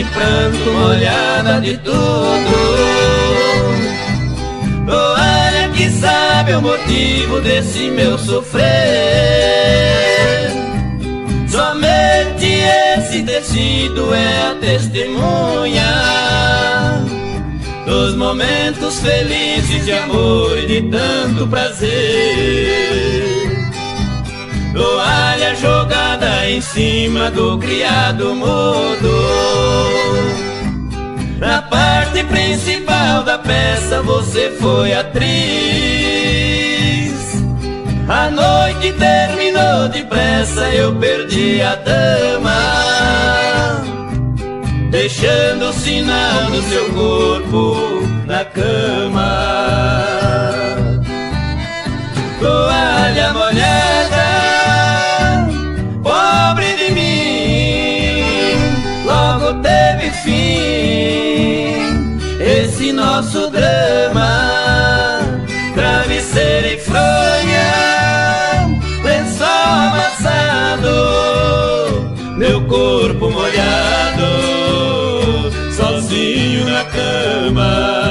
de pranto, molhada de tudo. Toalha que sabe o motivo desse meu sofrer. Somente esse tecido é a testemunha dos momentos felizes de amor e de tanto prazer. Toalha jogada em cima do criado mudo. Na parte principal da peça você foi atriz. A noite terminou depressa, eu perdi a dama, deixando o sinal do seu corpo na cama. Toalha molhada, pobre de mim, logo teve fim esse nosso drama. Travesseiro e fronha, lençol amassado, meu corpo molhado, sozinho na cama.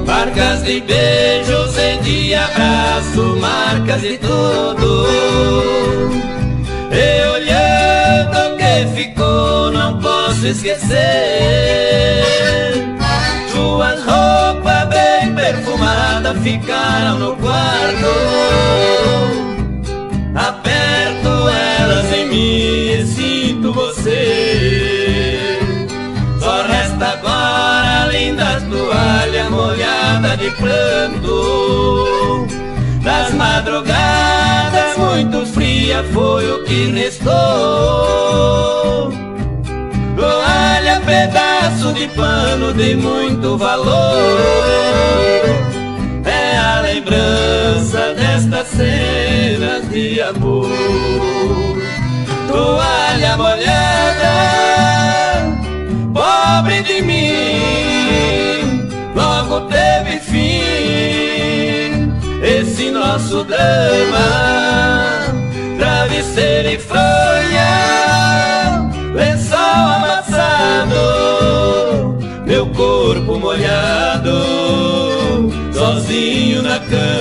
Marcas de beijos e de abraço, marcas de tudo. E olhando o que ficou, não posso esquecer. Suas roupas bem perfumadas ficaram no quarto. Aperto elas em mim e sinto você. Só resta agora a linda toalha molhada de pranto. Das madrugadas muito fria foi o que restou. Toalha, pedaço de pano de muito valor. É a lembrança destas cenas de amor. Toalha molhada, pobre de mim, logo teve fim esse nosso drama. Travesseiro e fronha, lençol amassado, meu corpo molhado, sozinho na cama.